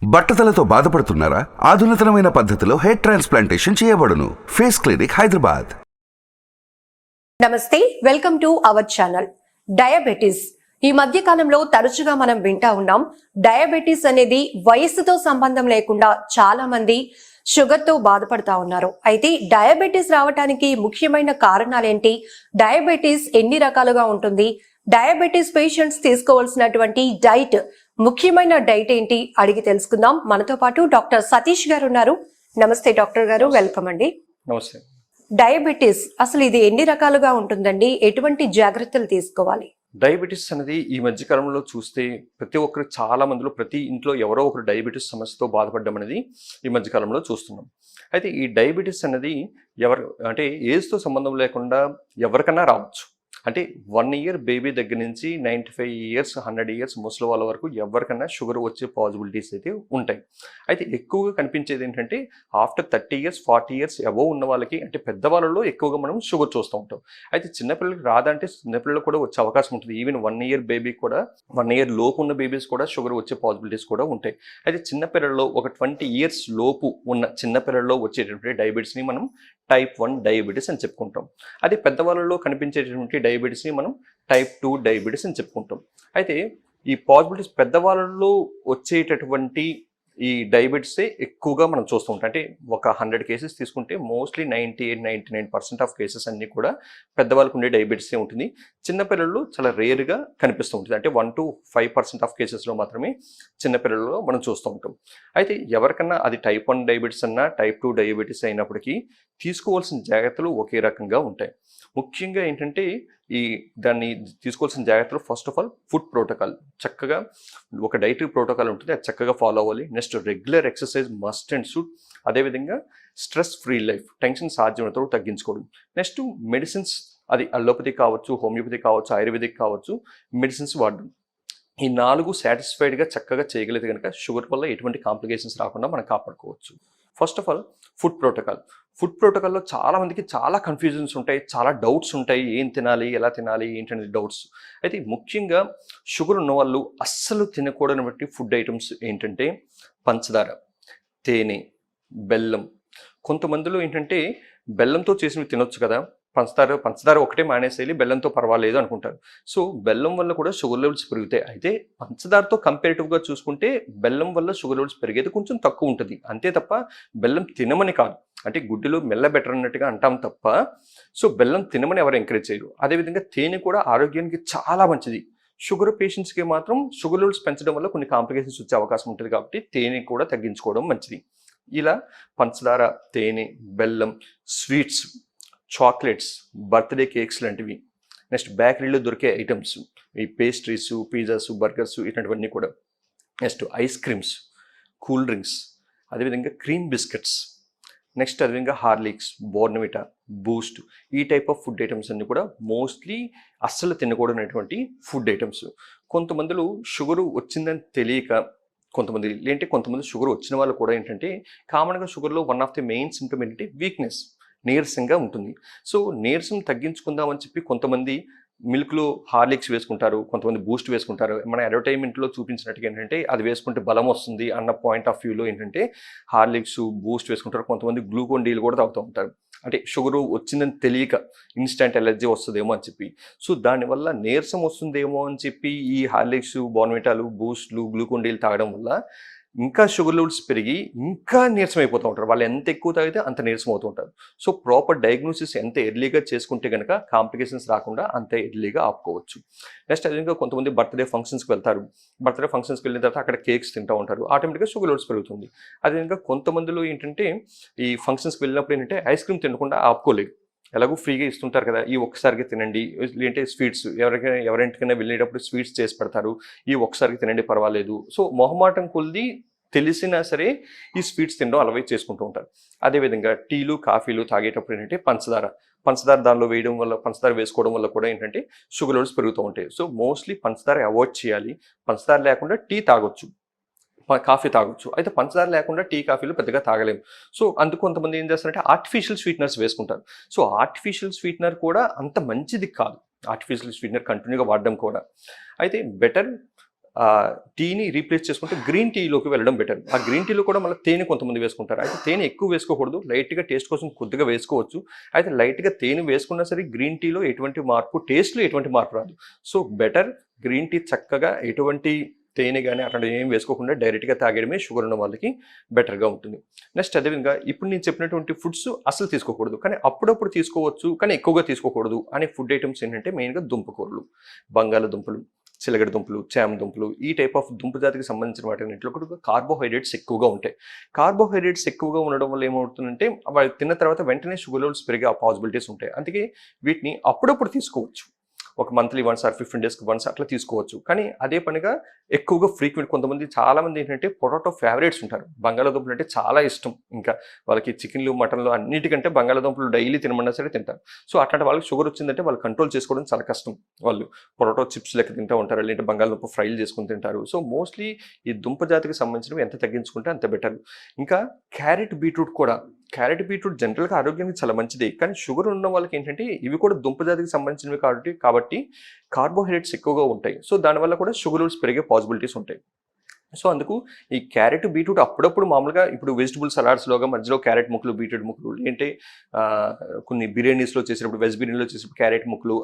బట్టతలతో బాధపడుతున్నారా? ఆధునితనమైన పద్ధతిలో హెయిర్ ట్రాన్స్ప్లాంటేషన్ చేయబడును. Face clinic, Hyderabad. నమస్తే, welcome to our channel. Diabetes ఈ మధ్య కాలంలో తరచుగా మనం వింటా ఉన్నాం. డయాబెటీస్ అనేది వయసుతో సంబంధం లేకుండా చాలా మంది షుగర్ తో బాధపడతా ఉన్నారు. అయితే డయాబెటీస్ రావడానికి ముఖ్యమైన కారణాలేంటి? డయాబెటీస్ ఎన్ని రకాలుగా ఉంటుంది? డయాబెటీస్ పేషెంట్స్ తీసుకోవాల్సినటువంటి డైట్, ముఖ్యమైన డైట్ ఏంటి అడిగి తెలుసుకుందాం. మనతో పాటు డాక్టర్ సతీష్ గారు ఉన్నారు. నమస్తే డాక్టర్ గారు, వెల్కమ్ అండి. నమస్తే. డయాబెటీస్ అసలు ఇది ఎన్ని రకాలుగా ఉంటుందండి? ఎటువంటి జాగ్రత్తలు తీసుకోవాలి? డయాబెటీస్ అనేది ఈ మధ్య కాలంలో చూస్తే ప్రతి ఒక్కరు, చాలా మందిలో, ప్రతి ఇంట్లో ఎవరో ఒకరు డయాబెటీస్ సమస్యతో బాధపడడం అనేది ఈ మధ్య కాలంలో చూస్తున్నాం. అయితే ఈ డయాబెటీస్ అనేది అంటే ఏజ్తో సంబంధం లేకుండా ఎవరికన్నా రావచ్చు. అంటే 1 year బేబీ దగ్గర నుంచి 95 years 100 years ముసలి వాళ్ళ వరకు ఎవరికన్నా షుగర్ వచ్చే పాసిబిలిటీస్ అయితే ఉంటాయి. అయితే ఎక్కువగా కనిపించేది ఏంటంటే ఆఫ్టర్ 30 years 40 years అబోవ్ ఉన్న వాళ్ళకి, అంటే పెద్దవాళ్ళలో ఎక్కువగా మనం షుగర్ చూస్తూ ఉంటాం. అయితే చిన్నపిల్లలకి రాదంటే చిన్నపిల్లలకు కూడా వచ్చే అవకాశం ఉంటుంది. ఈవెన్ 1 year బేబీ కూడా, 1 year లోపు ఉన్న బేబీస్ కూడా షుగర్ వచ్చే పాసిబిలిటీస్ కూడా ఉంటాయి. అయితే చిన్నపిల్లల్లో ఒక 20 years లోపు ఉన్న చిన్నపిల్లల్లో వచ్చేటటువంటి డయాబెటీస్ని మనం టైప్ 1 డయాబెటీస్ అని చెప్పుకుంటాం. అదే పెద్దవాళ్ళలో కనిపించేటటువంటి డయాబెటీస్ని మనం టైప్ 2 డయాబెటీస్ అని చెప్పుకుంటాం. అయితే ఈ పాసిబిలిటీస్ పెద్దవాళ్ళలో వచ్చేటటువంటి ఈ డయాబెటీసే ఎక్కువగా మనం చూస్తూ ఉంటాం. అంటే ఒక 100 cases తీసుకుంటే మోస్ట్లీ 98-99% ఆఫ్ కేసెస్ అన్నీ కూడా పెద్దవాళ్ళకు ఉండే డయాబెటీసే ఉంటుంది. చిన్నపిల్లల్లో చాలా రేర్గా కనిపిస్తూ ఉంటుంది. అంటే 1-5% ఆఫ్ కేసెస్లో మాత్రమే చిన్నపిల్లల్లో మనం చూస్తూ ఉంటాం. అయితే ఎవరికన్నా అది టైప్ 1 డయాబెటీస్ అన్నా టైప్ 2 డయాబెటీస్ అయినప్పటికీ తీసుకోవాల్సిన జాగ్రత్తలు ఒకే రకంగా ఉంటాయి. ముఖ్యంగా ఏంటంటే దాన్ని తీసుకోవాల్సిన జాగ్రత్తలు, first of all food protocol, చక్కగా ఒక డైటరీ ప్రోటోకాల్ ఉంటుంది, అది చక్కగా ఫాలో అవ్వాలి. Next regular exercise must and should. అదేవిధంగా స్ట్రెస్ ఫ్రీ లైఫ్, టెన్షన్ సాధ్యమైనంత వరకు తగ్గించుకోవడం. నెక్స్ట్ మెడిసిన్స్, అది అల్లోపతి కావచ్చు, హోమియోపతి కావచ్చు, ఆయుర్వేదిక్ కావచ్చు, మెడిసిన్స్ వాడడం. ఈ 4 సాటిస్ఫైడ్గా చక్కగా చేయగలిగితే కనుక షుగర్ వల్ల ఎటువంటి కాంప్లికేషన్స్ రాకుండా మనం కాపాడుకోవచ్చు. First of all food protocol. Food ప్రోటోకాల్లో చాలా మందికి చాలా కన్ఫ్యూజన్స్ ఉంటాయి, చాలా డౌట్స్ ఉంటాయి. ఏం తినాలి, ఎలా తినాలి, ఏంటనేది డౌట్స్. అయితే ముఖ్యంగా షుగర్ ఉన్న వాళ్ళు అస్సలు తినకూడని ఫుడ్ ఐటమ్స్ ఏంటంటే పంచదార, తేనె, బెల్లం. కొంతమందిలో ఏంటంటే బెల్లంతో చేసినవి తినొచ్చు కదా, పంచదార ఒకటే మానేసేయాలి, బెల్లంతో పర్వాలేదు అనుకుంటారు. సో బెల్లం వల్ల కూడా షుగర్ లెవెల్స్ పెరుగుతాయి. అయితే పంచదారతో కంపేరిటివ్గా చూసుకుంటే బెల్లం వల్ల షుగర్ లెవెల్స్ పెరిగేది కొంచెం తక్కువ ఉంటుంది. అంతే తప్ప బెల్లం తినమని కాదు. అంటే గుడ్డిలో మెల్ల బెటర్ అన్నట్టుగా అంటాం తప్ప, సో బెల్లం తినమని ఎవరు ఎంకరేజ్ చేయరు. అదేవిధంగా తేనె కూడా ఆరోగ్యానికి చాలా మంచిది. షుగర్ పేషెంట్స్కి మాత్రం షుగర్ లెవెల్స్ పెంచడం వల్ల కొన్ని కాంప్లికేషన్స్ వచ్చే అవకాశం ఉంటుంది. కాబట్టి తేనె కూడా తగ్గించుకోవడం మంచిది. ఇలా పంచదార, తేనె, బెల్లం, స్వీట్స్, చాక్లెట్స్, బర్త్డే కేక్స్ లాంటివి, నెక్స్ట్ బేకరీలో దొరికే ఐటమ్స్, ఈ పేస్ట్రీస్, పిజ్జాస్, బర్గర్స్, ఇటువంటివన్నీ కూడా. Next ice creams, cool drinks, అదేవిధంగా క్రీమ్ బిస్కెట్స్, నెక్స్ట్ అదేవిధంగా హార్లిక్స్, బోర్న్విటా, బూస్ట్, ఈ టైప్ ఆఫ్ ఫుడ్ ఐటమ్స్ అన్నీ కూడా మోస్ట్లీ అస్సలు తినకూడనటువంటి ఫుడ్ ఐటమ్స్. కొంతమందిలో షుగరు వచ్చిందని తెలియక, కొంతమంది షుగర్ వచ్చిన వాళ్ళు కూడా ఏంటంటే కామన్గా షుగర్లో one of the main symptom ఏంటంటే వీక్నెస్, నీరసంగా ఉంటుంది. సో నీరసం తగ్గించుకుందామని చెప్పి కొంతమంది మిల్క్లో హార్లిక్స్ వేసుకుంటారు, కొంతమంది బూస్ట్ వేసుకుంటారు. మన అడ్వర్టైజ్మెంట్లో చూపించినట్టుగా ఏంటంటే అది వేసుకుంటే బలం వస్తుంది అన్న పాయింట్ ఆఫ్ వ్యూలో ఏంటంటే హార్లిక్స్, బూస్ట్ వేసుకుంటారు. కొంతమంది గ్లూకోన్ డీలు కూడా తాగుతూ ఉంటారు. అంటే షుగరు వచ్చిందని తెలియక ఇన్స్టెంట్ ఎలర్జీ వస్తుందేమో అని చెప్పి. సో దానివల్ల నీరసం వస్తుందేమో అని చెప్పి ఈ హార్లిక్స్, బోర్న్విటాలు, బూస్ట్లు, గ్లూకోన్ డీలు తాగడం వల్ల ఇంకా షుగర్ లెవెల్స్ పెరిగి ఇంకా నీరసం అయిపోతూ ఉంటారు. వాళ్ళు ఎంత ఎక్కువ తాగితే అంత నీరసం అవుతూ ఉంటారు. సో ప్రాపర్ డయాగ్నోసిస్ ఎంత ఎర్లీగా చేసుకుంటే కనుక కాంప్లికేషన్స్ రాకుండా అంత ఎర్లీగా ఆపుకోవచ్చు. నెక్స్ట్ అదేవిధంగా కొంతమంది బర్త్డే ఫంక్షన్స్కి వెళ్తారు. బర్త్డే ఫంక్షన్స్కి వెళ్ళిన తర్వాత అక్కడ కేక్స్ తింటూ ఉంటారు. ఆటోమేటిక్గా షుగర్ లెవెల్స్ పెరుగుతుంది. అదేవిధంగా కొంతమందిలో ఏంటంటే ఈ ఫంక్షన్స్కి వెళ్ళినప్పుడు ఏంటంటే ఐస్ క్రీమ్ తినకుండా ఆపుకోలేదు. ఎలాగో ఫ్రీగా ఇస్తుంటారు కదా, ఈ ఒక్కసారిగా తినండి. లేదంటే స్వీట్స్, ఎవరింటికైనా వెళ్ళేటప్పుడు స్వీట్స్ చేసి పెడతారు, ఈ ఒక్కసారికి తినండి పర్వాలేదు. సో మొహమాటం కొద్ది తెలిసినా సరే ఈ స్వీట్స్ తినడం అలవాటు చేసుకుంటూ ఉంటారు. అదేవిధంగా టీలు, కాఫీలు తాగేటప్పుడు ఏంటంటే పంచదార దానిలో వేయడం వల్ల, పంచదార వేసుకోవడం వల్ల కూడా ఏంటంటే షుగర్ లెవెల్స్ పెరుగుతూ ఉంటాయి. సో మోస్ట్లీ పంచదార అవాయిడ్ చేయాలి. పంచదార లేకుండా టీ తాగొచ్చు, కాఫీ తాగొచ్చు. అయితే పంచదార లేకుండా టీ, కాఫీలు పెద్దగా తాగలేము. సో అందుకు కొంతమంది ఏం చేస్తారంటే ఆర్టిఫిషియల్ స్వీట్నర్స్ వేసుకుంటారు. సో ఆర్టిఫిషియల్ స్వీట్నర్ కూడా అంత మంచిది కాదు, ఆర్టిఫిషియల్ స్వీట్నర్ కంటిన్యూగా వాడడం కూడా. అయితే బెటర్ టీని రీప్లేస్ చేసుకుంటే గ్రీన్ టీలోకి వెళ్ళడం బెటర్. ఆ గ్రీన్ టీలో కూడా మళ్ళీ తేనె కొంతమంది వేసుకుంటారు. అయితే తేనె ఎక్కువ వేసుకోకూడదు, లైట్గా టేస్ట్ కోసం కొద్దిగా వేసుకోవచ్చు. అయితే లైట్గా తేనె వేసుకున్నా సరే గ్రీన్ టీలో ఎటువంటి మార్పు, టేస్ట్లో ఎటువంటి మార్పు రాదు. సో బెటర్ గ్రీన్ టీ చక్కగా ఎటువంటి తేనె కానీ అట్లాంటివి ఏం వేసుకోకుండా డైరెక్ట్గా తాగడమే షుగర్ ఉన్న వాళ్ళకి బెటర్గా ఉంటుంది. నెక్స్ట్ అదేవిధంగా ఇప్పుడు నేను చెప్పినటువంటి ఫుడ్స్ అసలు తీసుకోకూడదు, కానీ అప్పుడప్పుడు తీసుకోవచ్చు, కానీ ఎక్కువగా తీసుకోకూడదు అనే ఫుడ్ ఐటమ్స్ ఏంటంటే మెయిన్గా దుంపకూరలు, బంగాళదుంపలు, చిలగడ దుంపలు, చామ దుంపలు, ఈ టైప్ ఆఫ్ దుంప జాతికి సంబంధించిన వాటిలో కూడా కార్బోహైడ్రేట్స్ ఎక్కువగా ఉంటాయి. కార్బోహైడ్రేట్స్ ఎక్కువగా ఉండడం వల్ల ఏమవుతుందంటే అవి తిన్న తర్వాత వెంటనే షుగర్ లెవెల్స్ పెరిగే పాసిబిలిటీస్ ఉంటాయి. అందుకే వీటిని అప్పుడప్పుడు తీసుకోవచ్చు, ఒక మంత్లీ వన్స్ ఆర్ 15 డేస్కి వన్స్ అట్లా తీసుకోవచ్చు. కానీ అదే పనిగా ఎక్కువగా ఫ్రీక్వెంట్ చాలా మంది ఏంటంటే పొటాటో ఫేవరెట్స్ ఉంటారు. బంగాళాదుంపలు అంటే చాలా ఇష్టం, ఇంకా వాళ్ళకి చికెన్లు, మటన్లు అన్నిటికంటే బంగాళాదుంపలు డైలీ తినమన్నా సరే తింటారు. సో అట్లాంటి వాళ్ళకి షుగర్ వచ్చిందంటే వాళ్ళు కంట్రోల్ చేసుకోవడం చాలా కష్టం. వాళ్ళు పొటాటో చిప్స్ లెక్క తింటూ ఉంటారు, లేదంటే బంగాళదుంప ఫ్రైలు చేసుకుని తింటారు. సో మోస్ట్లీ ఈ దుంప జాతికి సంబంధించినవి ఎంత తగ్గించుకుంటే అంత బెటర్. ఇంకా క్యారెట్, బీట్రూట్ కూడా. క్యారెట్, బీట్రూట్ జనరల్గా ఆరోగ్యానికి చాలా మంచిది, కానీ షుగర్ ఉన్న వాళ్ళకి ఏంటంటే ఇవి కూడా దుంప జాతికి సంబంధించినవి కాబట్టి కార్బోహైడ్రేట్స్ ఎక్కువగా ఉంటాయి. సో దానివల్ల కూడా షుగర్ లెవెల్స్ పెరిగే పాసిబిలిటీస్ ఉంటాయి. సో అందుకు ఈ క్యారెట్, బీట్రూట్ అప్పుడప్పుడు మామూలుగా ఇప్పుడు వెజిటబుల్ సలాడ్స్లోగా మధ్యలో క్యారెట్ ముక్కలు, బీట్రూట్ ముక్కలు, లేదంటే కొన్ని బిర్యానీస్లో చేసినప్పుడు, వెజ్ బిర్యానీలో చేసినప్పుడు క్యారెట్ ముక్కలు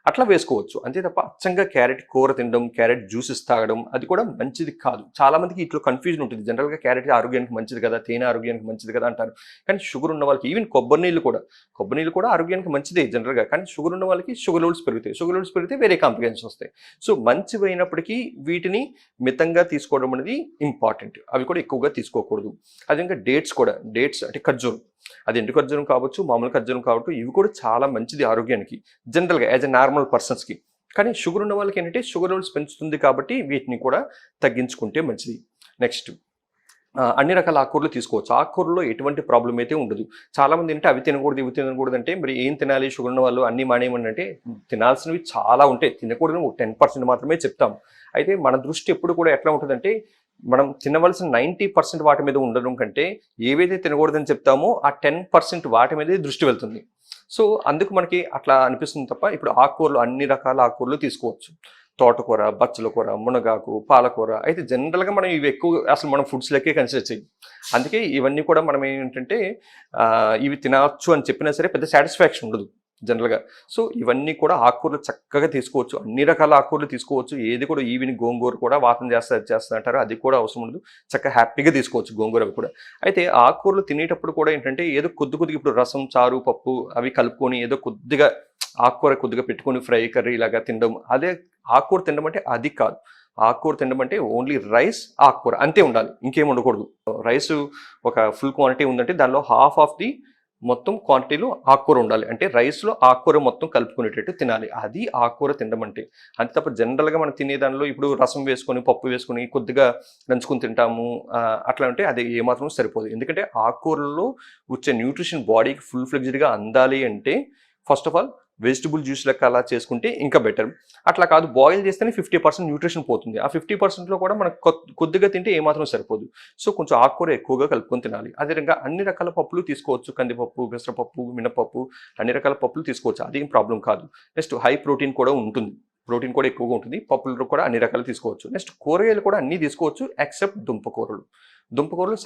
అట్లా వేసుకోవచ్చు. అంతే తప్ప అచ్చంగా క్యారెట్ కూర తినడం, క్యారెట్ జ్యూసెస్ తాగడం అది కూడా మంచిది కాదు. చాలా మందికి ఇట్లా కన్ఫ్యూజన్ ఉంటుంది. జనరల్గా క్యారెట్ ఆరోగ్యానికి మంచిది కదా, తేనె ఆరోగ్యానికి మంచిది కదా అంటారు. కానీ షుగర్ ఉన్న వాళ్ళకి ఈవెన్ కొబ్బరి నీళ్ళు కూడా ఆరోగ్యానికి మంచిదే జనరల్గా, కానీ షుగర్ ఉన్న వాళ్ళకి షుగర్ లెవెల్స్ పెరుగుతాయి. షుగర్ లెవెల్స్ పెరిగితే వేరే కాంప్లికేషన్స్ వస్తాయి. సో మంచివి అయినప్పటికీ వీటిని మితంగా తీసుకోవడం అనేది ఇంపార్టెంట్. అవి కూడా ఎక్కువగా తీసుకోకూడదు. అదేవిధంగా డేట్స్ అంటే ఖర్జూరం, అది ఎండు ఖర్జూరం కావచ్చు, మామూలు ఖర్జూరం కావచ్చు, ఇవి కూడా చాలా మంచిది ఆరోగ్యానికి జనరల్గా యాజ్ ఎ నార్మల్ పర్సన్స్కి. కానీ షుగర్ ఉన్న వాళ్ళకి ఏంటంటే షుగర్ లెవెల్స్ పెంచుతుంది కాబట్టి వీటిని కూడా తగ్గించుకుంటే మంచిది. నెక్స్ట్ అన్ని రకాల ఆకుకూరలు తీసుకోవచ్చు. ఆకుకూరలో ఎటువంటి ప్రాబ్లం అయితే ఉండదు. చాలామంది ఏంటంటే అవి తినకూడదు, ఇవి తినకూడదు అంటే మరి ఏం తినాలి షుగర్ ఉన్న వాళ్ళు అన్నీ మానేయమని అంటే తినాల్సినవి చాలా ఉంటాయి, తినకూడదు 10% మాత్రమే చెప్తాం. అయితే మన దృష్టి ఎప్పుడు కూడా ఎట్లా ఉంటుందంటే మనం తినవలసిన 90% వాటి మీద ఉండడం కంటే ఏవైతే తినకూడదని చెప్తామో ఆ 10% వాటి మీదే దృష్టి వెళ్తుంది. సో అందుకు మనకి అట్లా అనిపిస్తుంది తప్ప ఇప్పుడు ఆకుకూరలు అన్ని రకాల ఆకుకూరలు తీసుకోవచ్చు. తోటకూర, బచ్చల కూర, మునగాకు, పాలకూర. అయితే జనరల్గా మనం ఇవి ఎక్కువ అసలు మనం ఫుడ్స్ లెక్కే కన్సిడర్ చేయం. అందుకే ఇవన్నీ కూడా మనం ఏంటంటే ఇవి తినవచ్చు అని చెప్పినా సరే పెద్ద సాటిస్ఫాక్షన్ ఉండదు జనరల్గా. సో ఇవన్నీ కూడా ఆకుకూరలు చక్కగా తీసుకోవచ్చు, అన్ని రకాల ఆకుకూరలు తీసుకోవచ్చు. ఏది కూడా ఈవిని గోంగూర కూడా వాతం చేస్తా అంటారు, అది కూడా అవసరం ఉండదు, చక్కగా హ్యాపీగా తీసుకోవచ్చు గోంగూర కూడా. అయితే ఆకుకూరలు తినేటప్పుడు కూడా ఏంటంటే ఏదో కొద్దిగా ఇప్పుడు రసం, చారు, పప్పు అవి కలుపుకొని ఏదో కొద్దిగా ఆకుకూర కొద్దిగా పెట్టుకొని ఫ్రై కర్రీ ఇలాగా తినడం, అదే ఆకుకూర తినడం అంటే అది కాదు. ఆకుకూర తినడం అంటే ఓన్లీ రైస్, ఆకుకూర అంతే ఉండాలి, ఇంకేం ఉండకూడదు. రైస్ ఒక ఫుల్ క్వాంటిటీ ఉందంటే దానిలో హాఫ్ ఆఫ్ ది మొత్తం క్వాంటిటీలో ఆకుకూర ఉండాలి. అంటే రైస్లో ఆకుకూర మొత్తం కలుపుకునేటట్టు తినాలి, అది ఆకుకూర తినడం అంటే. అంతే తప్ప జనరల్గా మనం తినే దానిలో ఇప్పుడు రసం వేసుకొని, పప్పు వేసుకొని కొద్దిగా నంచుకొని తింటాము అట్లా అంటే అది ఏమాత్రం సరిపోదు. ఎందుకంటే ఆకుకూరల్లో వచ్చే న్యూట్రిషన్ బాడీకి ఫుల్ ఫ్లెడ్జ్డ్గా అందాలి అంటే first of all vegetable juice లెక్క అలా చేసుకుంటే ఇంకా బెటర్. అట్లా కాదు, బాయిల్ చేస్తేనే 50% న్యూట్రిషన్ పోతుంది. ఆ 50%లో కూడా మనకు కొద్దిగా తింటే ఏమాత్రం సరిపోదు. సో కొంచెం ఆకుకూర ఎక్కువగా కలుపుకొని తినాలి. అదేవిధంగా అన్ని రకాల పప్పులు తీసుకోవచ్చు, కందిపప్పు, పెసరపప్పు, మినపప్పు, అన్ని రకాల పప్పులు తీసుకోవచ్చు, అదేం ప్రాబ్లం కాదు. నెక్స్ట్ హై ప్రోటీన్ కూడా ఉంటుంది, ప్రోటీన్ కూడా ఎక్కువగా ఉంటుంది. పప్పులు కూడా అన్ని రకాలు తీసుకోవచ్చు. నెక్స్ట్ కూరగాయలు కూడా అన్నీ తీసుకోవచ్చు ఎక్సెప్ట్ దుంపకూరలు.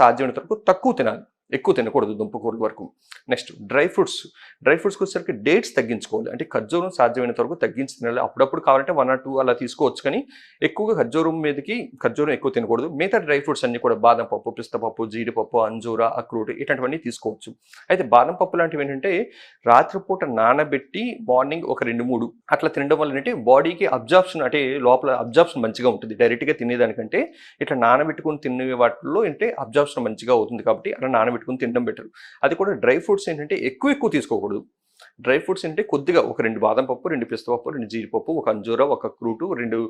సాధ్యమైనంత వరకు తక్కువ తినాలి, ఎక్కువ తినకూడదు దుంపకూరల వరకు. నెక్స్ట్ డ్రై ఫ్రూట్స్కి వచ్చేసరికి డేట్స్ తగ్గించుకోవాలి. అంటే ఖర్జూరం సాధ్యమైనంత వరకు తగ్గించి తినాలి. అప్పుడప్పుడు కావాలంటే 1 or 2 అలా తీసుకోవచ్చు, కానీ ఎక్కువగా ఖర్జూరం ఎక్కువ తినకూడదు. మిగతా డ్రై ఫ్రూట్స్ అన్ని కూడా బాదం పప్పు, పిస్తా పప్పు, జీడిపప్పు, అంజూర, అక్రూట్ ఇట్లాంటివన్నీ తీసుకోవచ్చు. అయితే బాదం పప్పు లాంటివి ఏంటంటే రాత్రిపూట నానబెట్టి మార్నింగ్ ఒక 2-3 అట్లా తినడం వల్ల ఏంటంటే బాడీకి అబ్జార్ప్షన్, అంటే లోపల అబ్జార్ప్షన్ మంచిగా ఉంటుంది. డైరెక్ట్గా తినేదానికంటే ఇట్లా నానబెట్టుకుని తినే వాటిల్లో ఏంటంటే అబ్జార్ప్షన్ మంచిగా అవుతుంది, కాబట్టి అలా నానబెట్టుకుని తినడం బెటర్. అది కూడా డ్రై ఫ్రూట్స్ ఏంటంటే ఎక్కువ తీసుకోకూడదు. డ్రై ఫ్రూట్స్ అంటే కొద్దిగా ఒక 2 బాదం పప్పు, 2 పిస్తా పప్పు, 2 జీడిపప్పు, ఒక అంజూర, ఒక క్రూటు, 2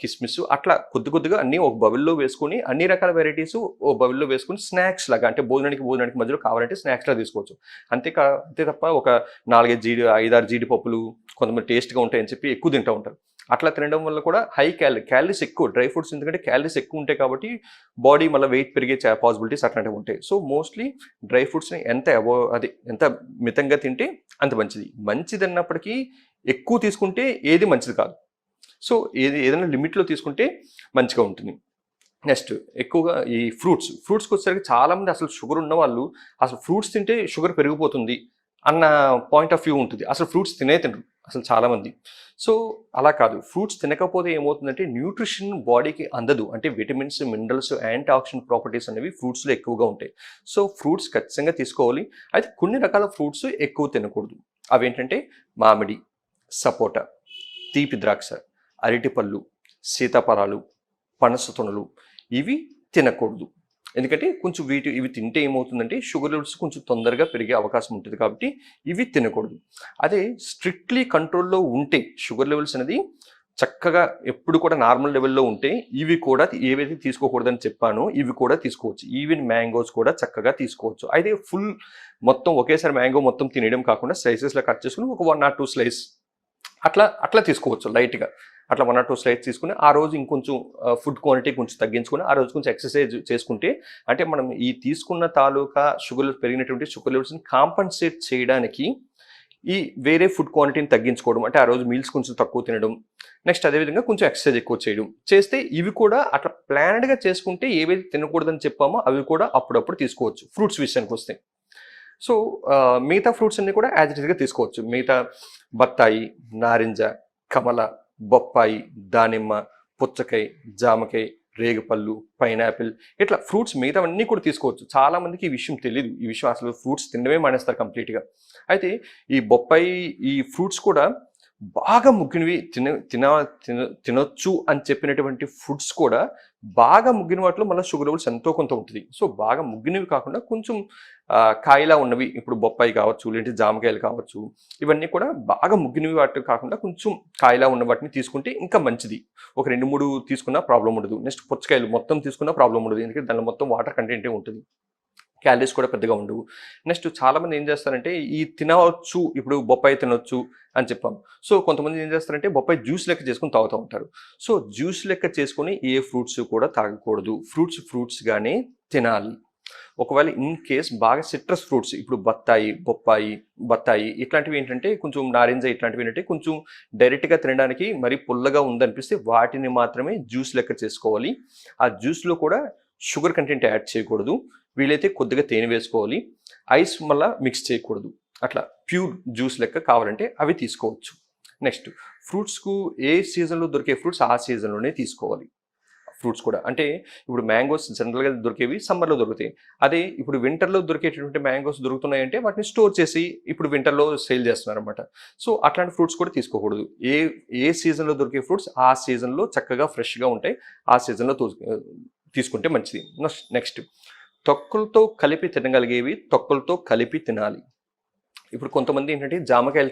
కిస్మిస్ అట్లా కొద్దిగా అన్నీ ఒక బౌల్లో వేసుకొని అన్ని రకాల వెరైటీస్ ఓ బౌల్లో వేసుకొని స్నాక్స్ లాగా, అంటే భోజనానికి మధ్యలో కావాలంటే స్నాక్స్లా తీసుకోవచ్చు. అంతే తప్ప ఒక 5-6 జీడిపప్పులు కొంతమంది టేస్ట్గా ఉంటాయని చెప్పి ఎక్కువ తింటూ ఉంటారు. అట్లా తినడం వల్ల కూడా హై క్యాలరీస్ ఎక్కువ డ్రై ఫ్రూట్స్, ఎందుకంటే క్యాలరీస్ ఎక్కువ ఉంటాయి కాబట్టి బాడీ మళ్ళీ వెయిట్ పెరిగే పాసిబిలిటీస్ అట్లాంటివి ఉంటాయి. సో మోస్ట్లీ డ్రై ఫ్రూట్స్ని ఎంత మితంగా తింటే అంత మంచిది. మంచిది అన్నప్పటికీ ఎక్కువ తీసుకుంటే ఏది మంచిది కాదు. సో ఏదైనా లిమిట్లో తీసుకుంటే మంచిగా ఉంటుంది. నెక్స్ట్ ఎక్కువగా ఈ ఫ్రూట్స్కి వచ్చేసరికి చాలామంది అసలు షుగర్ ఉన్న వాళ్ళు అసలు ఫ్రూట్స్ తింటే షుగర్ పెరిగిపోతుంది అన్న పాయింట్ ఆఫ్ వ్యూ ఉంటుంది. అసలు ఫ్రూట్స్ తినరు అసలు చాలామంది. సో అలా కాదు, ఫ్రూట్స్ తినకపోతే ఏమవుతుందంటే న్యూట్రిషన్ బాడీకి అందదు. అంటే vitamins, minerals, anti oxidant properties అనేవి ఫ్రూట్స్లో ఎక్కువగా ఉంటాయి. సో ఫ్రూట్స్ ఖచ్చితంగా తీసుకోవాలి. అయితే కొన్ని రకాల ఫ్రూట్స్ ఎక్కువ తినకూడదు. అవేంటంటే మామిడి, సపోటా, తీపి ద్రాక్ష, అరటిపళ్ళు, సీతాఫలాలు, పనస తొనలు ఇవి తినకూడదు. ఎందుకంటే కొంచెం ఇవి తింటే ఏమవుతుందంటే షుగర్ లెవెల్స్ కొంచెం తొందరగా పెరిగే అవకాశం ఉంటుంది కాబట్టి ఇవి తినకూడదు. అదే స్ట్రిక్ట్లీ కంట్రోల్లో ఉంటే షుగర్ లెవెల్స్ అనేది చక్కగా ఎప్పుడు కూడా నార్మల్ లెవెల్లో ఉంటే ఇవి కూడా ఏవైతే తీసుకోకూడదని చెప్పానో ఇవి కూడా తీసుకోవచ్చు. ఈవెన్ మ్యాంగోస్ కూడా చక్కగా తీసుకోవచ్చు. అయితే ఫుల్ మొత్తం ఒకేసారి మ్యాంగో మొత్తం తినడం కాకుండా స్లైసెస్లో కట్ చేసుకుని ఒక 1 or 2 స్లైస్ అట్లా తీసుకోవచ్చు. లైట్గా అట్లా 1 or 2 స్లైడ్స్ తీసుకుని ఆ రోజు ఇంకొంచెం ఫుడ్ క్వాంటిటీ కొంచెం తగ్గించుకుని ఆ రోజు కొంచెం ఎక్సర్సైజ్ చేసుకుంటే, అంటే మనం ఈ తీసుకున్న తాలూకా పెరిగినటువంటి షుగర్ లెవెల్స్ని కాంపన్సేట్ చేయడానికి ఈ వేరే ఫుడ్ క్వాంటిటీని తగ్గించుకోవడం, అంటే ఆ రోజు మీల్స్ కొంచెం తక్కువ తినడం, నెక్స్ట్ అదేవిధంగా కొంచెం ఎక్సర్సైజ్ ఎక్కువ చేయడం చేస్తే ఇవి కూడా అట్లా ప్లాన్డ్గా చేసుకుంటే ఏవైతే తినకూడదని చెప్పామో అవి కూడా అప్పుడప్పుడు తీసుకోవచ్చు. ఫ్రూట్స్ విషయానికి వస్తే సో మిగతా ఫ్రూట్స్ అన్ని కూడా యాజ్ ఇట్ ఈస్గా తీసుకోవచ్చు. మిగతా బత్తాయి, నారింజ, కమల, బొప్పాయి, దానిమ్మ, పుచ్చకాయ, జామకాయ, రేగిపళ్ళు, పైనాపిల్ ఇట్లా ఫ్రూట్స్ మిగతావన్నీ కూడా తీసుకోవచ్చు. చాలా మందికి ఈ విషయం తెలియదు. ఈ విషయం అసలు ఫ్రూట్స్ తినడమే మానేస్తారు కంప్లీట్గా. అయితే ఈ బొప్పాయి, ఈ ఫ్రూట్స్ కూడా బాగా ముగ్గినవి తినొచ్చు అని చెప్పినటువంటి ఫుడ్స్ కూడా బాగా ముగ్గిన వాటిలో మళ్ళీ షుగర్ లెవెల్స్ ఎంతో కొంత ఉంటుంది. సో బాగా ముగ్గినవి కాకుండా కొంచెం కాయలా ఉన్నవి, ఇప్పుడు బొప్పాయి కావచ్చు, లేదంటే జామకాయలు కావచ్చు, ఇవన్నీ కూడా బాగా ముగ్గినవి వాటి కాకుండా కొంచెం కాయలా ఉన్న వాటిని తీసుకుంటే ఇంకా మంచిది. ఒక 2-3 తీసుకున్నా ప్రాబ్లం ఉండదు. నెక్స్ట్ పుచ్చకాయలు మొత్తం తీసుకున్నా ప్రాబ్లం ఉండదు, ఎందుకంటే దానిలో మొత్తం వాటర్ కంటెంటే ఉంటుంది, క్యాలరీస్ కూడా పెద్దగా ఉండవు. నెక్స్ట్ చాలామంది ఏం చేస్తారంటే ఈ తినవచ్చు, ఇప్పుడు బొప్పాయి తినొచ్చు అని చెప్పాం. సో కొంతమంది ఏం చేస్తారంటే బొప్పాయి జ్యూస్ లెక్క చేసుకుని తాగుతూ ఉంటారు. సో జ్యూస్ లెక్క చేసుకుని ఏ ఫ్రూట్స్ కూడా తాగకూడదు. ఫ్రూట్స్గానే తినాలి. ఒకవేళ ఇన్ కేస్ బాగా సిట్రస్ ఫ్రూట్స్, ఇప్పుడు బత్తాయి ఇట్లాంటివి ఏంటంటే కొంచెం నారింజ ఇట్లాంటివి ఏంటంటే కొంచెం డైరెక్ట్గా తినడానికి మరీ పుల్లగా ఉందనిపిస్తే వాటిని మాత్రమే జ్యూస్ లెక్క చేసుకోవాలి. ఆ జ్యూస్లో కూడా షుగర్ కంటెంట్ యాడ్ చేయకూడదు. వీలైతే కొద్దిగా తేనె వేసుకోవాలి. ఐస్ మళ్ళీ మిక్స్ చేయకూడదు. అట్లా ప్యూర్ జ్యూస్ లెక్క కావాలంటే అవి తీసుకోవచ్చు. నెక్స్ట్ ఫ్రూట్స్కు ఏ సీజన్లో దొరికే ఫ్రూట్స్ ఆ సీజన్లోనే తీసుకోవాలి. ఫ్రూట్స్ కూడా అంటే ఇప్పుడు మ్యాంగోస్ జనరల్గా దొరికేవి సమ్మర్లో దొరుకుతాయి. అదే ఇప్పుడు వింటర్లో దొరికేటటువంటి మ్యాంగోస్ దొరుకుతున్నాయంటే వాటిని స్టోర్ చేసి ఇప్పుడు వింటర్లో సేల్ చేస్తున్నారు అనమాట. సో అట్లాంటి ఫ్రూట్స్ కూడా తీసుకోకూడదు. ఏ సీజన్లో దొరికే ఫ్రూట్స్ ఆ సీజన్లో చక్కగా ఫ్రెష్గా ఉంటాయి, ఆ సీజన్లో తీసుకుంటే మంచిది. నెక్స్ట్ తొక్కలతో కలిపి తినగలిగేవి తొక్కలతో కలిపి తినాలి. ఇప్పుడు కొంతమంది ఏంటంటే జామకాయలు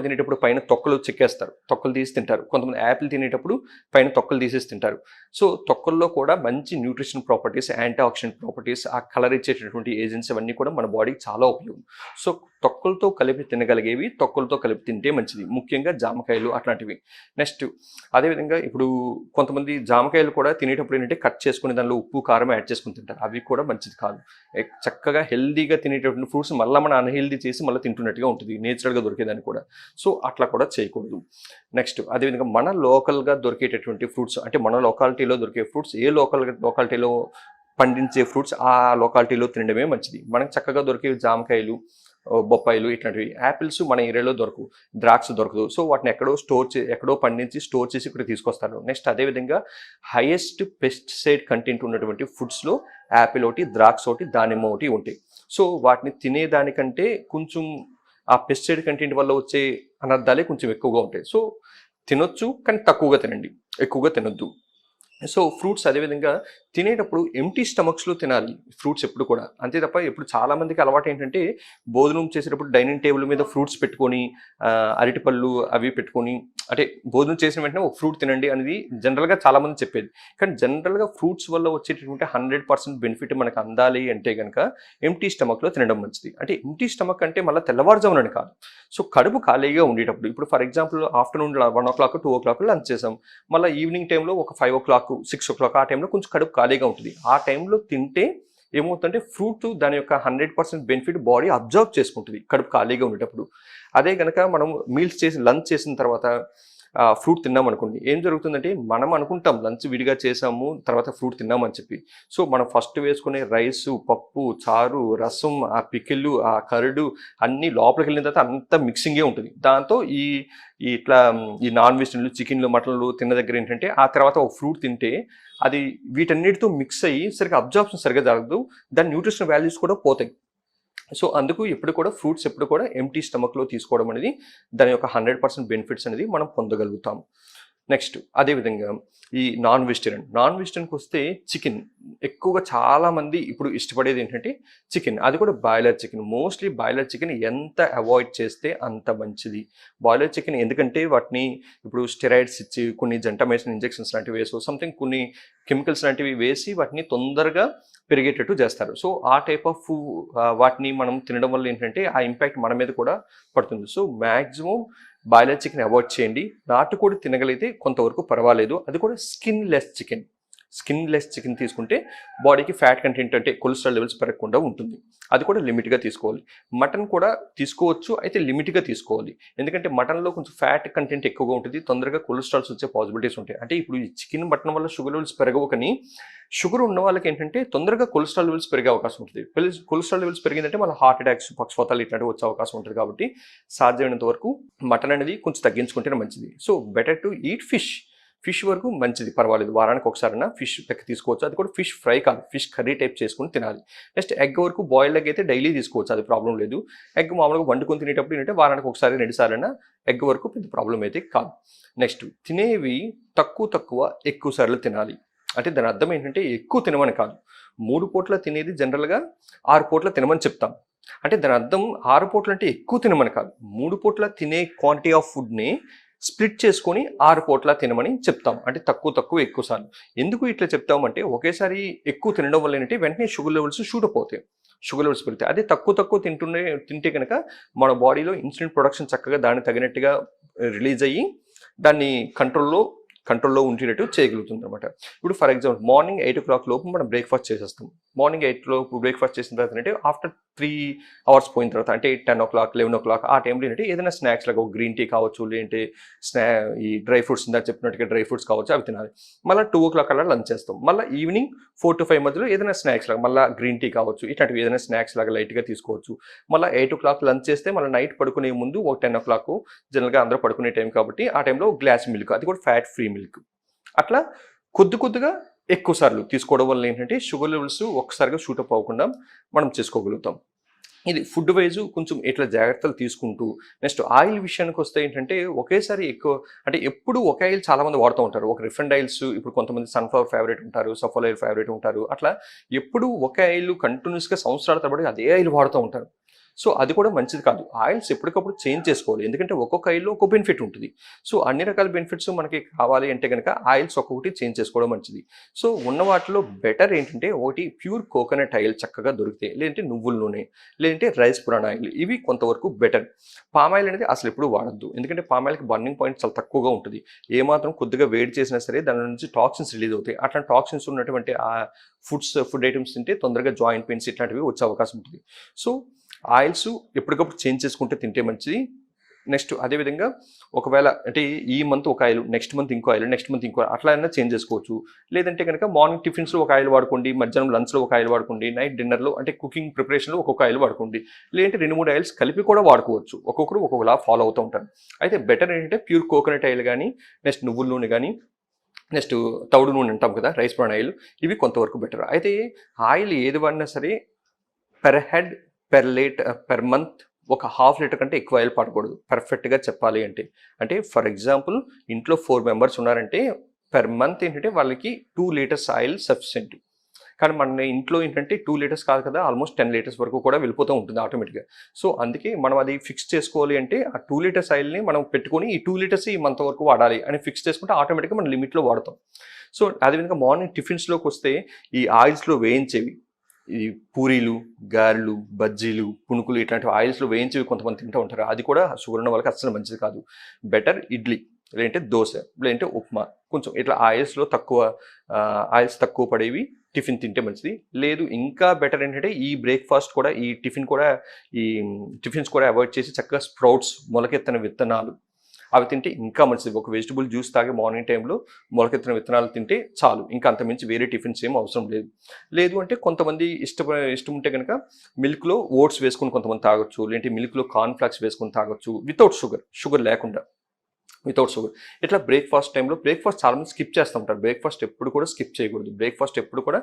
తినేటప్పుడు పైన తొక్కలు చెక్కేస్తారు, తొక్కలు తీసి తింటారు. కొంతమంది యాపిల్ తినేటప్పుడు పైన తొక్కలు తీసేసి తింటారు. సో తొక్కల్లో కూడా మంచి nutrition properties, anti oxidant properties, ఆ కలర్ ఇచ్చేటటువంటి ఏజెంట్స్ అవన్నీ కూడా మన బాడీకి చాలా ఉపయోగం. సో తొక్కలతో కలిపి తినగలిగేవి తొక్కలతో కలిపి తింటే మంచిది, ముఖ్యంగా జామకాయలు అట్లాంటివి. నెక్స్ట్ అదేవిధంగా ఇప్పుడు కొంతమంది జామకాయలు కూడా తినేటప్పుడు ఏంటంటే కట్ చేసుకుని దానిలో ఉప్పు కారం యాడ్ చేసుకుని తింటారు. అవి కూడా మంచిది కాదు. చక్కగా హెల్దీగా తినేటటువంటి ఫ్రూట్స్ మళ్ళీ మన అన్హెల్దీ చేసి మళ్ళీ తింటున్నట్టుగా ఉంటుంది, నేచురల్గా దొరికేదాన్ని కూడా. సో అట్లా కూడా చేయకూడదు. నెక్స్ట్ అదేవిధంగా మన లోకల్గా దొరికేటటువంటి ఫ్రూట్స్, అంటే మన లొకాలిటీలో దొరికే ఫ్రూట్స్, ఏ లొకాలిటీలో పండించే ఫ్రూట్స్ ఆ లొకాలిటీలో తినడమే మంచిది. మనకు చక్కగా దొరికే జామకాయలు, బొప్పాయిలు ఇట్లాంటివి, యాపిల్స్ మన ఏరియాలో దొరకవు, ద్రాక్ష దొరకదు. సో వాటిని ఎక్కడో పండించి స్టోర్ చేసి ఇక్కడ తీసుకొస్తారు. నెక్స్ట్ అదేవిధంగా హైయెస్ట్ పెస్టిసైడ్ కంటెంట్ ఉన్నటువంటి ఫుడ్స్లో యాపిల్ ఒకటి, ద్రాక్ష ఒకటి, దానిమ్మ ఒకటి ఉంటాయి. సో వాటిని తినేదానికంటే కొంచెం ఆ పెస్టిసైడ్ కంటెంట్ వల్ల వచ్చే అనర్థాలే కొంచెం ఎక్కువగా ఉంటాయి. సో తినొచ్చు, కానీ తక్కువగా తినండి, ఎక్కువగా తినొద్దు. సో ఫ్రూట్స్ అదేవిధంగా తినేటప్పుడు ఎంటీ స్టమక్స్లో తినాలి ఫ్రూట్స్ ఎప్పుడు కూడా. అంతే తప్ప ఇప్పుడు చాలామందికి అలవాటు ఏంటంటే భోజనం చేసేటప్పుడు డైనింగ్ టేబుల్ మీద ఫ్రూట్స్ పెట్టుకొని, అరటిపళ్ళు అవి పెట్టుకొని, అంటే భోజనం చేసిన వెంటనే ఒక ఫ్రూట్ తినండి అనేది జనరల్గా చాలామంది చెప్పేది. కానీ జనరల్గా ఫ్రూట్స్ వల్ల వచ్చేటటువంటి 100% బెనిఫిట్ మనకు అందాలి అంటే కనుక ఎంటీ స్టమక్లో తినడం మంచిది. అంటే ఎంటీ స్టమక్ అంటే మళ్ళీ తెల్లవారుజామునని కాదు. సో కడుపు ఖాళీగా ఉండేటప్పుడు, ఇప్పుడు for example afternoon 1 o'clock 2 o'clock lunch చేసాం, మళ్ళీ ఈవినింగ్ టైంలో ఒక 5 o'clock 6 o'clock ఆ టైంలో కొంచెం కడుపు ఖాళీగా ఉంటుంది. ఆ టైంలో తింటే ఏమవుతుందంటే ఫ్రూట్ దాని యొక్క 100% బెనిఫిట్ బాడీ అబ్జర్వ్ చేసుకుంటుంది కడుపు ఖాళీగా ఉండేటప్పుడు. అదే కనుక మనం లంచ్ చేసిన తర్వాత ఫ్రూట్ తిన్నాం అనుకోండి, ఏం జరుగుతుందంటే మనం అనుకుంటాం లంచ్ విడిగా చేసాము తర్వాత ఫ్రూట్ తిన్నామని చెప్పి. సో మనం ఫస్ట్ వేసుకునే రైసు, పప్పు, చారు, రసం, ఆ పికిళ్ళు, ఆ కరడు అన్నీ లోపలికి వెళ్ళిన తర్వాత అంతా మిక్సింగే ఉంటుంది. దాంతో ఈ ఇట్లా ఈ నాన్ వెజ్ చికెన్లు, మటన్లు తిన్న దగ్గర ఏంటంటే ఆ తర్వాత ఒక ఫ్రూట్ తింటే అది వీటన్నిటితో మిక్స్ అయ్యి సరిగ్గా అబ్జార్ప్షన్ సరిగ్గా జరగదు, దాని న్యూట్రిషనల్ వాల్యూస్ కూడా పోతాయి. సో అందుకు ఎప్పుడు కూడా ఫ్రూట్స్ ఎప్పుడు కూడా ఎంటీ స్టమక్లో తీసుకోవడం అనేది దాని యొక్క 100% బెనిఫిట్స్ అనేది మనం పొందగలుగుతాం. నెక్స్ట్ అదేవిధంగా ఈ నాన్ వెజిటేరియన్కి వస్తే చికెన్ ఎక్కువగా చాలామంది ఇప్పుడు ఇష్టపడేది ఏంటంటే చికెన్, అది కూడా boiler chicken. Mostly boiler chicken ఎంత అవాయిడ్ చేస్తే అంత మంచిది. బాయిలర్ చికెన్ ఎందుకంటే వాటిని ఇప్పుడు స్టెరాయిడ్స్ ఇచ్చి కొన్ని జెంటామైసిన్ ఇంజెక్షన్స్ లాంటివి వేసి సంథింగ్ కొన్ని కెమికల్స్ లాంటివి వేసి వాటిని తొందరగా పెరిగేటట్టు చేస్తారు. సో ఆ టైప్ ఆఫ్ వాటిని మనం తినడం వల్ల ఏంటంటే ఆ ఇంపాక్ట్ మన మీద కూడా పడుతుంది. So maximum boiler chicken avoid చేయండి. నాటుకోడి తినగలిగితే కొంతవరకు పర్వాలేదు, అది కూడా స్కిన్లెస్ చికెన్ తీసుకుంటే బాడీకి ఫ్యాట్ కంటెంట్ అంటే కొలెస్ట్రాల్ లెవెల్స్ పెరగకుండా ఉంటుంది. అది కూడా లిమిట్గా తీసుకోవాలి. మటన్ కూడా తీసుకోవచ్చు, అయితే లిమిట్గా తీసుకోవాలి. ఎందుకంటే మటన్లో కొంచెం ఫ్యాట్ కంటెంట్ ఎక్కువగా ఉంటుంది, తొందరగా కొలెస్ట్రాల్స్ వచ్చే పాసిబిలిటీస్ ఉంటాయి. అంటే ఇప్పుడు ఈ చికెన్ మటన్ వల్ల షుగర్ లెవెల్స్ పెరగవు, కానీ షుగర్ ఉన్న వాళ్ళకి ఏంటంటే తొందరగా కొలెస్ట్రాల్ లెవెల్స్ పెరిగే అవకాశం ఉంటుంది. కొలెస్ట్రాల్ లెవెల్స్ పెరిగిందంటే మన హార్ట్ అటాక్స్, పక్షవాతాలు ఇట్లాంటివి వచ్చే అవకాశం ఉంటుంది. కాబట్టి సాధ్యమైనంత వరకు మటన్ అనేది కొంచెం తగ్గించుకుంటేనే మంచిది. So better to eat fish వరకు మంచిది, పర్వాలేదు. వారానికి ఒకసారైనా ఫిష్ తీసుకోవచ్చు. అది కూడా ఫిష్ ఫ్రై కాదు, ఫిష్ కర్రీ టైప్ చేసుకుని తినాలి. నెక్స్ట్ ఎగ్ వరకు బాయిల్డ్ ఎగ్ అయితే డైలీ తీసుకోవచ్చు, అది ప్రాబ్లం లేదు. ఎగ్ మామూలుగా వండుకొని తినేటప్పుడు ఏంటంటే వారానికి ఒకసారి 2 సార్లైనా ఎగ్ వరకు పెద్ద ప్రాబ్లం అయితే కాదు. నెక్స్ట్ తినేవి తక్కువ ఎక్కువ సార్లు తినాలి. అంటే దాని అర్థం ఏంటంటే ఎక్కువ తినమని కాదు. 3 పూట్ల తినేది జనరల్గా 6 పూట్ల తినమని చెప్తాం. అంటే దాని అర్థం 6 పూటలు అంటే ఎక్కువ తినమని కాదు. 3 పూట్ల తినే క్వాంటిటీ ఆఫ్ ఫుడ్ని స్ప్లిట్ చేసుకొని 6 పూట్ల తినమని చెప్తాం. అంటే తక్కువ ఎక్కువ సార్లు. ఎందుకు ఇట్లా చెప్తామంటే ఒకేసారి ఎక్కువ తినడం వల్ల ఏంటంటే వెంటనే షుగర్ లెవెల్స్ షూట్ అయిపోతాయి, షుగర్ లెవెల్స్ పెరుగుతాయి. అదే తక్కువ తింటే కనుక మన బాడీలో ఇన్సులిన్ ప్రొడక్షన్ చక్కగా దానికి తగినట్టుగా రిలీజ్ అయ్యి దాన్ని కంట్రోల్లో ఉండేటట్టు చేయగలుగుతుంది అనమాట. ఇప్పుడు ఫర్ ఎగ్జాంపుల్ మార్నింగ్ 8 o'clock లోపు మనం బ్రేక్ఫాస్ట్ చేసేస్తాం. మార్నింగ్ 8 లోపు బ్రేక్ఫాస్ట్ చేసిన తర్వాత అంటే ఆఫ్టర్ 3 hours పోయిన తర్వాత అంటే 10 o'clock 11 o'clock ఆ టైంలో ఏంటంటే ఏదైనా స్నాక్స్ లాగా గ్రీన్ టీ కావచ్చు, లేదంటే ఈ డ్రై ఫ్రూట్స్ ఇందాక చెప్పినట్టుగా డ్రై ఫ్రూట్స్ కావచ్చు, అవి తినాలి. మళ్ళీ 2 o'clock అలా లంచ్ చేస్తాం. మళ్ళీ ఈవినింగ్ 4 to 5 మధ్యలో ఏదైనా స్నాక్స్ లాగా మళ్ళీ గ్రీన్ టీ కావచ్చు, ఇట్లాంటివి ఏదైనా స్నాక్స్ లాగా లైట్గా తీసుకోవచ్చు. మళ్ళీ 8 o'clock లంచ్ చేస్తే మళ్ళీ నైట్ పడుకునే ముందు ఒక 10 o'clock జనరల్గా అందరూ పడుకునే టైం కాబట్టి ఆ టైంలో గ్లాస్ మిల్క్, అది కూడా ఫ్యాట్ ఫ్రీ మిల్క్. అట్లా కొద్దిగా ఎక్కువ సార్లు తీసుకోవడం వల్ల ఏంటంటే షుగర్ లెవెల్స్ ఒక్కసారిగా షూటప్ అవ్వకుండా మనం చేసుకోగలుగుతాం. ఇది ఫుడ్ వైజ్ కొంచెం ఇట్లా జాగ్రత్తలు తీసుకుంటూ నెక్స్ట్ ఆయిల్ విషయానికి వస్తే ఏంటంటే ఒకేసారి ఎక్కువ అంటే ఎప్పుడు ఒకే ఆయిల్ చాలా మంది వాడుతూ ఉంటారు. ఒక రిఫైండ్ ఆయిల్స్ ఇప్పుడు కొంతమంది సన్ఫ్లవర్ ఫేవరెట్ ఉంటారు, సఫల్ ఆయిల్ ఫేవరెట్ ఉంటారు. అట్లా ఎప్పుడు ఒకే ఆయిల్ కంటిన్యూస్గా సంవత్సరాల తరబడి అదే ఆయిల్ వాడుతూ ఉంటారు. సో అది కూడా మంచిది కాదు. ఆయిల్స్ ఎప్పటికప్పుడు చేంజ్ చేసుకోవాలి, ఎందుకంటే ఒక్కొక్క ఆయిల్లో ఒక్కొక్క బెనిఫిట్ ఉంటుంది. సో అన్ని రకాల బెనిఫిట్స్ మనకి కావాలి అంటే కనుక ఆయిల్స్ ఒక్కొక్కటి చేంజ్ చేసుకోవడం మంచిది. సో ఉన్న వాటిలో బెటర్ ఏంటంటే ఒకటి ప్యూర్ కోకోనట్ ఆయిల్ చక్కగా దొరికితే, లేదంటే నువ్వుల నూనె, లేదంటే రైస్ బ్రాన్ ఆయిల్, ఇవి కొంతవరకు బెటర్. పామ్ ఆయిల్ అనేది అసలు ఎప్పుడు వాడద్దు, ఎందుకంటే పామ్ ఆయిల్కి బర్నింగ్ పాయింట్ చాలా తక్కువగా ఉంటుంది. ఏమాత్రం కొద్దిగా వేడి చేసినా సరే దాని నుంచి టాక్సిన్స్ రిలీజ్ అవుతాయి. అట్లాంటి టాక్సిన్స్ ఉన్నటువంటి ఆ ఫుడ్ ఐటమ్స్ తింటే తొందరగా జాయింట్ పెయిన్స్ ఇట్లాంటివి వచ్చే అవకాశం ఉంటుంది. సో ఆయిల్స్ ఎప్పటికప్పుడు చేంజ్ చేసుకుంటే తింటే మంచిది. నెక్స్ట్ అదేవిధంగా ఒకవేళ అంటే ఈ మంత్ ఒక ఆయిల్, నెక్స్ట్ మంత్ ఇంకో ఆయిల్, నెక్స్ట్ మంత్ ఇంకో అట్లా అయినా చేంజ్ చేసుకోవచ్చు. లేదంటే కనుక మార్నింగ్ టిఫిన్స్లో ఒక ఆయిల్ వాడుకోండి, మధ్యాహ్నం లంచ్లో ఒక ఆయిల్ వాడుకోండి, నైట్ డిన్నర్లో అంటే కుకింగ్ ప్రిపరేషన్లో ఒక్కొక్క ఆయిల్ వాడుకోండి. లేదంటే 2-3 ఆయిల్స్ కలిపి కూడా వాడుకోవచ్చు. ఒక్కొక్కరు ఒక్కొక్కలా ఫాలో అవుతూ ఉంటారు. అయితే బెటర్ ఏంటంటే ప్యూర్ కోకోనట్ ఆయిల్ కానీ, నెక్స్ట్ నువ్వుల నూనె కానీ, నెక్స్ట్ తౌడు నూనె అంటాం కదా, రైస్ బ్రాన్ ఆయిల్, ఇవి కొంతవరకు బెటర్. అయితే ఆయిల్ ఏది వాడినా సరే పెర్ హెడ్ పెర్ మంత్ ఒక 1/2 లీటర్ కంటే ఎక్కువ ఆయిల్ పడకూడదు పర్ఫెక్ట్గా చెప్పాలి అంటే ఫర్ ఎగ్జాంపుల్ ఇంట్లో 4 members ఉన్నారంటే పెర్ మంత్ ఏంటంటే వాళ్ళకి 2 liters ఆయిల్ సఫిషియెంట్. కానీ మన ఇంట్లో ఏంటంటే 2 liters కాదు కదా, ఆల్మోస్ట్ 10 liters వరకు కూడా వెళ్ళిపోతూ ఉంటుంది ఆటోమేటిక్గా. సో అందుకే మనం అది ఫిక్స్ చేసుకోవాలి అంటే ఆ 2 liters ఆయిల్ని మనం పెట్టుకొని ఈ 2 liters ఈ మంత్ వరకు వాడాలి అని ఫిక్స్ చేసుకుంటే ఆటోమేటిక్గా మనం లిమిట్లో వాడతాం. సో అదేవిధంగా మార్నింగ్ టిఫిన్స్లోకి వస్తే ఈ ఆయిల్స్లో వేయించేవి, ఈ పూరీలు, గారెలు, బజ్జీలు, పునుకులు ఇట్లాంటి ఆయిల్స్లో వేయించేవి కొంతమంది తింటూ ఉంటారు. అది కూడా షుగర్ ఉన్న వాళ్ళకి అస్సలు మంచిది కాదు. బెటర్ ఇడ్లీ, లేదంటే దోశ, లేదంటే ఉప్మా, కొంచెం ఇట్లా ఆయిల్స్లో ఆయిల్స్ తక్కువ పడేవి టిఫిన్ తింటే మంచిది. లేదు ఇంకా బెటర్ ఏంటంటే ఈ బ్రేక్ఫాస్ట్ కూడా ఈ టిఫిన్స్ కూడా అవాయిడ్ చేసి చక్కగా స్ప్రౌట్స్, మొలకెత్తిన విత్తనాలు, అవి తింటే ఇంకా మంచిది. ఒక వెజిటబుల్ జ్యూస్ తాగి మార్నింగ్ టైంలో మొలకెత్తిన విత్తనాలు తింటే చాలు, ఇంకా అంతమించి వేరే టిఫిన్స్ ఏం అవసరం లేదు. లేదు అంటే కొంతమంది ఇష్టం ఉంటే కనుక మిల్క్లో ఓట్స్ వేసుకొని కొంతమంది తాగొచ్చు, లేదంటే మిల్క్లో కార్న్ ఫ్లాక్స్ వేసుకొని తాగొచ్చు వితౌట్ షుగర్ లేకుండా, వితౌట్ షుగర్. ఇట్లా బ్రేక్ఫాస్ట్ టైంలో బ్రేక్ఫాస్ట్ చాలామంది స్కిప్ చేస్తూ ఉంటారు. బ్రేక్ఫాస్ట్ ఎప్పుడు కూడా స్కిప్ చేయకూడదు. బ్రేక్ఫాస్ట్ ఎప్పుడు కూడా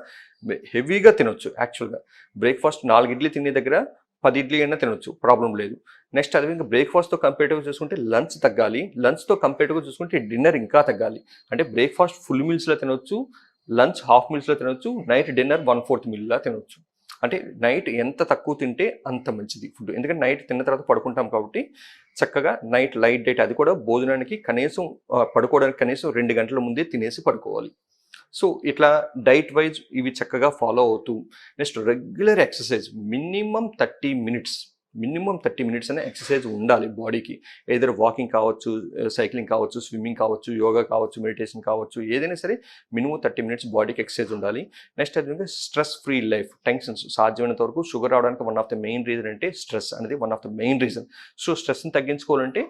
హెవీగా తినొచ్చు. యాక్చువల్గా బ్రేక్ఫాస్ట్ 4 ఇడ్లీ తినే దగ్గర 10 ఇడ్లీ అయినా తినొచ్చు, ప్రాబ్లం లేదు. నెక్స్ట్ అదేవిధంగా బ్రేక్ఫాస్ట్తో కంపేటివ్గా చూసుకుంటే లంచ్ తగ్గాలి, లంచ్తో కంపేటివ్గా చూసుకుంటే డిన్నర్ ఇంకా తగ్గాలి. అంటే బ్రేక్ఫాస్ట్ ఫుల్ మీల్స్లో తినొచ్చు, లంచ్ హాఫ్ మీల్స్లో తినొచ్చు, నైట్ డిన్నర్ 1/4 మీల్లా తినొచ్చు. అంటే నైట్ ఎంత తక్కువ తింటే అంత మంచిది ఫుడ్. ఎందుకంటే నైట్ తిన్న తర్వాత పడుకుంటాం కాబట్టి చక్కగా నైట్ లైట్ డైట్, అది కూడా భోజనానికి కనీసం పడుకోవడానికి కనీసం 2 గంటల ముందే తినేసి పడుకోవాలి. సో ఇట్లా డైట్ వైజ్ ఇవి చక్కగా ఫాలో అవుతూ, next regular exercise minimum 30 minutes అనే ఎక్సర్సైజ్ ఉండాలి బాడీకి. ఏదైనా వాకింగ్ కావచ్చు, సైక్లింగ్ కావచ్చు, స్విమ్మింగ్ కావచ్చు, యోగా కావచ్చు, మెడిటేషన్ కావచ్చు, ఏదైనా సరే మినిమం 30 మినిట్స్ బాడీకి ఎక్సర్సైజ్ ఉండాలి. నెక్స్ట్ అది స్ట్రెస్ ఫ్రీ లైఫ్. టెన్షన్స్ సాధ్యమైనంత వరకు, షుగర్ రావడానికి one of the main reason అంటే స్ట్రెస్ అనేది one of the main reason. So స్ట్రెస్ని తగ్గించుకోవాలంటే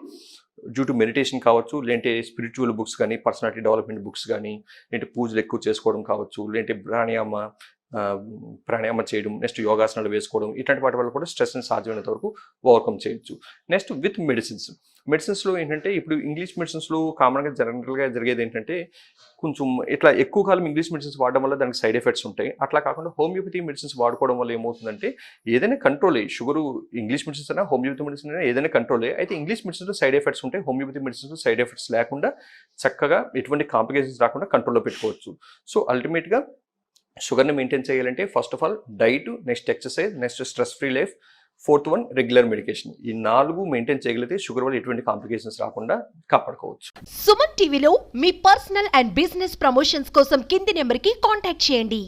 డ్యూ టు మెడిటేషన్ కావచ్చు, లేదంటే స్పిరిచువల్ బుక్స్ కానీ, పర్సనాలిటీ డెవలప్మెంట్ బుక్స్ కానీ, లేదంటే పూజలు ఎక్కువ చేసుకోవడం కావచ్చు, లేదంటే ప్రాణాయామ చేయడం, నెక్స్ట్ యోగాసనాలు వేసుకోవడం, ఇట్లాంటి వాటి వల్ల కూడా స్ట్రెస్ని సాధ్యమైనంత వరకు ఓవర్కమ్ చేయొచ్చు. నెక్స్ట్ విత్ మెడిసిన్స్లో ఏంటంటే ఇప్పుడు ఇంగ్లీష్ మెడిసిన్స్లో కామన్గా జనరల్గా జరిగేది ఏంటంటే కొంచెం ఇట్లా ఎక్కువ కాలం ఇంగ్లీష్ మెడిసిన్స్ వాడడం వల్ల దానికి సైడ్ ఎఫెక్ట్స్ ఉంటాయి. అట్లా కాకుండా హోమియోపతి మెడిసిన్స్ వాడుకోవడం వల్ల ఏమవుతుందంటే ఏదైనా కంట్రోలే, షుగరు ఇంగ్లీష్ మెడిసిన్స్ అయినా హోమియోపతి మెడిసిన్ అయినా ఏదైనా కంట్రోలే. అయితే ఇంగ్లీష్ మెడిసిన్స్లో సైడ్ ఎఫెక్ట్స్ ఉంటాయి, హోమియోపతి మెడిసిన్స్లో సైడ్ ఎఫెక్ట్స్ లేకుండా చక్కగా ఎటువంటి కాంప్లికేషన్స్ రాకుండా కంట్రోల్లో పెట్టుకోవచ్చు. సో అల్టిమేట్గా షుగర్ని మెయింటైన్ చేయాలంటే first of all diet, next exercise, next stress free life, 4th one regular medication. ఈ 4 మెయింటైన్ చేయగలిగితే షుగర్ వల్ల ఎటువంటి కాంప్లికేషన్స్ రాకుండా కాపాడుకోవచ్చు. సుమన్ టీవీలో మీ పర్సనల్ అండ్ బిజినెస్ ప్రమోషన్స్ కోసం కింది నెంబర్కి కాంటాక్ట్ చేయండి.